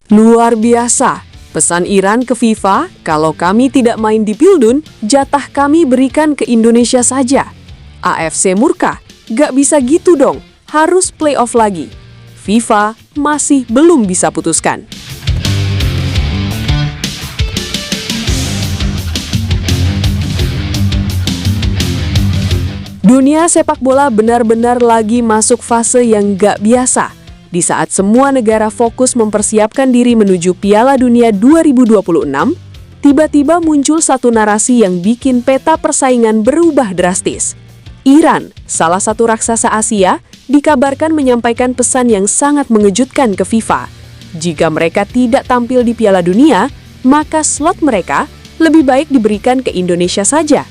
Luar biasa, pesan Iran ke FIFA, kalau kami tidak main di Pildun, jatah kami berikan ke Indonesia saja. AFC murka, gak bisa gitu dong, harus playoff lagi. FIFA masih belum bisa putuskan. Dunia sepak bola benar-benar lagi masuk fase yang gak biasa. Di saat semua negara fokus mempersiapkan diri menuju Piala Dunia 2026, tiba-tiba muncul satu narasi yang bikin peta persaingan berubah drastis. Iran, salah satu raksasa Asia, dikabarkan menyampaikan pesan yang sangat mengejutkan ke FIFA. Jika mereka tidak tampil di Piala Dunia, maka slot mereka lebih baik diberikan ke Indonesia saja.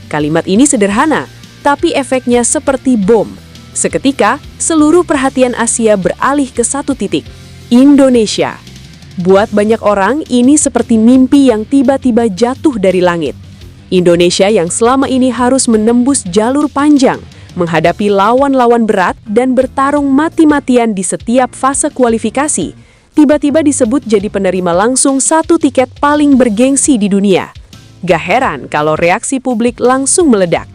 Kalimat ini sederhana, tapi efeknya seperti bom. Seketika, seluruh perhatian Asia beralih ke satu titik, Indonesia. Buat banyak orang, ini seperti mimpi yang tiba-tiba jatuh dari langit. Indonesia yang selama ini harus menembus jalur panjang, menghadapi lawan-lawan berat dan bertarung mati-matian di setiap fase kualifikasi, tiba-tiba disebut jadi penerima langsung satu tiket paling bergengsi di dunia. Gak heran kalau reaksi publik langsung meledak.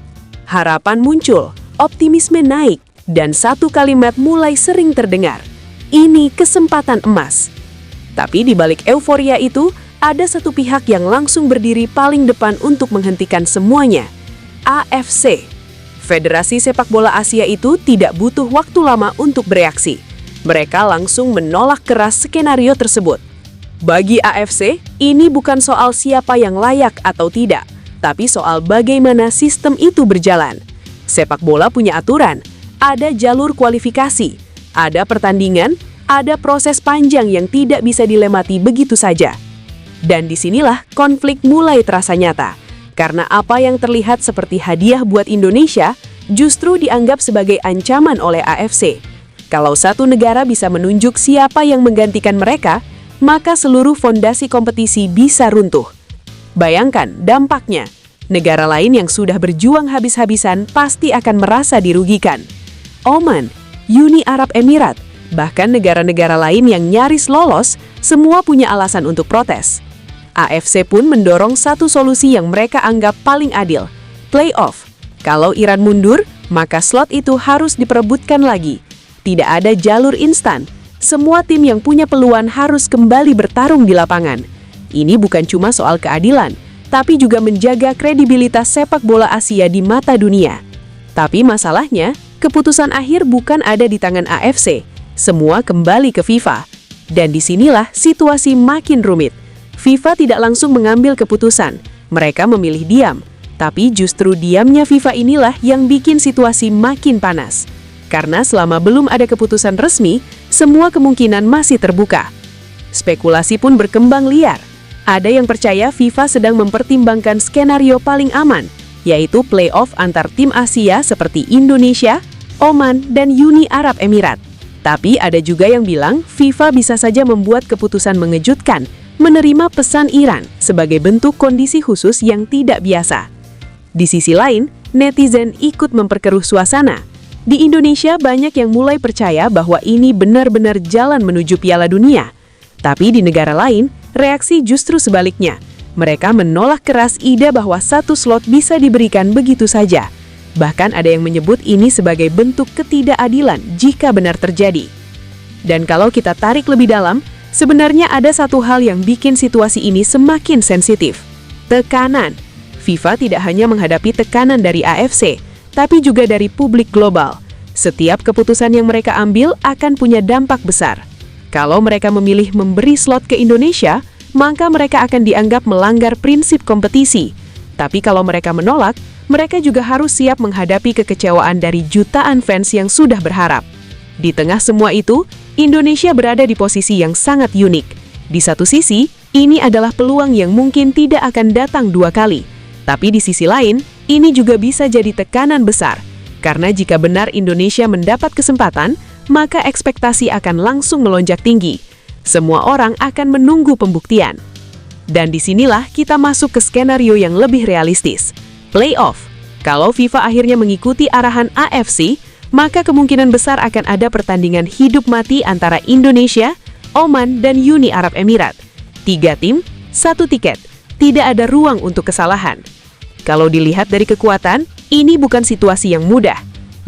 Harapan muncul, optimisme naik, dan satu kalimat mulai sering terdengar. Ini kesempatan emas. Tapi di balik euforia itu, ada satu pihak yang langsung berdiri paling depan untuk menghentikan semuanya. AFC. Federasi Sepak Bola Asia itu tidak butuh waktu lama untuk bereaksi. Mereka langsung menolak keras skenario tersebut. Bagi AFC, ini bukan soal siapa yang layak atau tidak, tapi soal bagaimana sistem itu berjalan. Sepak bola punya aturan, ada jalur kualifikasi, ada pertandingan, ada proses panjang yang tidak bisa dilewati begitu saja. Dan disinilah konflik mulai terasa nyata, karena apa yang terlihat seperti hadiah buat Indonesia justru dianggap sebagai ancaman oleh AFC. Kalau satu negara bisa menunjuk siapa yang menggantikan mereka, maka seluruh fondasi kompetisi bisa runtuh. Bayangkan dampaknya. Negara lain yang sudah berjuang habis-habisan pasti akan merasa dirugikan. Oman, Uni Arab Emirat, bahkan negara-negara lain yang nyaris lolos, semua punya alasan untuk protes. AFC pun mendorong satu solusi yang mereka anggap paling adil, playoff. Kalau Iran mundur, maka slot itu harus diperebutkan lagi. Tidak ada jalur instan. Semua tim yang punya peluang harus kembali bertarung di lapangan. Ini bukan cuma soal keadilan, tapi juga menjaga kredibilitas sepak bola Asia di mata dunia. Tapi masalahnya, keputusan akhir bukan ada di tangan AFC. Semua kembali ke FIFA. Dan disinilah situasi makin rumit. FIFA tidak langsung mengambil keputusan. Mereka memilih diam. Tapi justru diamnya FIFA inilah yang bikin situasi makin panas. Karena selama belum ada keputusan resmi, semua kemungkinan masih terbuka. Spekulasi pun berkembang liar. Ada yang percaya FIFA sedang mempertimbangkan skenario paling aman, yaitu playoff antar tim Asia seperti Indonesia, Oman, dan Uni Arab Emirat. Tapi ada juga yang bilang FIFA bisa saja membuat keputusan mengejutkan, menerima pesan Iran sebagai bentuk kondisi khusus yang tidak biasa. Di sisi lain, netizen ikut memperkeruh suasana. Di Indonesia banyak yang mulai percaya bahwa ini benar-benar jalan menuju Piala Dunia. Tapi di negara lain, reaksi justru sebaliknya. Mereka menolak keras ide bahwa satu slot bisa diberikan begitu saja. Bahkan ada yang menyebut ini sebagai bentuk ketidakadilan jika benar terjadi. Dan kalau kita tarik lebih dalam, sebenarnya ada satu hal yang bikin situasi ini semakin sensitif. Tekanan. FIFA tidak hanya menghadapi tekanan dari AFC, tapi juga dari publik global. Setiap keputusan yang mereka ambil akan punya dampak besar. Kalau mereka memilih memberi slot ke Indonesia, maka mereka akan dianggap melanggar prinsip kompetisi. Tapi kalau mereka menolak, mereka juga harus siap menghadapi kekecewaan dari jutaan fans yang sudah berharap. Di tengah semua itu, Indonesia berada di posisi yang sangat unik. Di satu sisi, ini adalah peluang yang mungkin tidak akan datang dua kali. Tapi di sisi lain, ini juga bisa jadi tekanan besar. Karena jika benar Indonesia mendapat kesempatan, maka ekspektasi akan langsung melonjak tinggi. Semua orang akan menunggu pembuktian. Dan disinilah kita masuk ke skenario yang lebih realistis. Playoff. Kalau FIFA akhirnya mengikuti arahan AFC, maka kemungkinan besar akan ada pertandingan hidup mati antara Indonesia, Oman, dan Uni Arab Emirat. 3 tim, 1 tiket. Tidak ada ruang untuk kesalahan. Kalau dilihat dari kekuatan, ini bukan situasi yang mudah.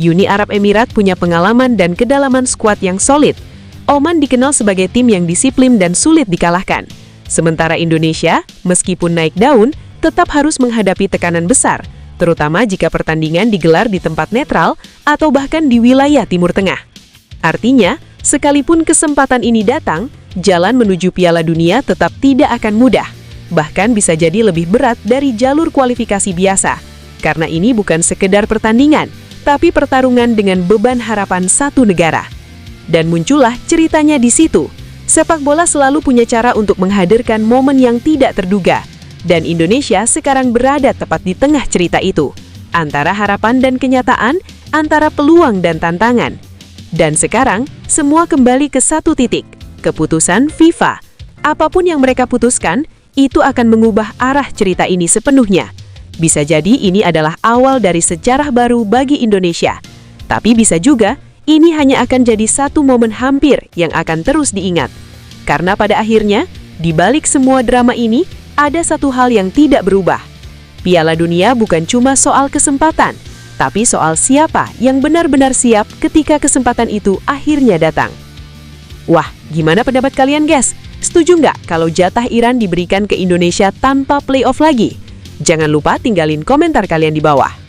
Uni Arab Emirat punya pengalaman dan kedalaman skuad yang solid. Oman dikenal sebagai tim yang disiplin dan sulit dikalahkan. Sementara Indonesia, meskipun naik daun, tetap harus menghadapi tekanan besar, terutama jika pertandingan digelar di tempat netral atau bahkan di wilayah Timur Tengah. Artinya, sekalipun kesempatan ini datang, jalan menuju Piala Dunia tetap tidak akan mudah. Bahkan bisa jadi lebih berat dari jalur kualifikasi biasa. Karena ini bukan sekedar pertandingan, tapi pertarungan dengan beban harapan satu negara. Dan muncullah ceritanya di situ. Sepak bola selalu punya cara untuk menghadirkan momen yang tidak terduga. Dan Indonesia sekarang berada tepat di tengah cerita itu. Antara harapan dan kenyataan, antara peluang dan tantangan. Dan sekarang, semua kembali ke satu titik. Keputusan FIFA. Apapun yang mereka putuskan, itu akan mengubah arah cerita ini sepenuhnya. Bisa jadi ini adalah awal dari sejarah baru bagi Indonesia. Tapi bisa juga, ini hanya akan jadi satu momen hampir yang akan terus diingat. Karena pada akhirnya, di balik semua drama ini, ada satu hal yang tidak berubah. Piala Dunia bukan cuma soal kesempatan, tapi soal siapa yang benar-benar siap ketika kesempatan itu akhirnya datang. Wah, gimana pendapat kalian guys? Setuju nggak kalau jatah Iran diberikan ke Indonesia tanpa playoff lagi? Jangan lupa tinggalin komentar kalian di bawah.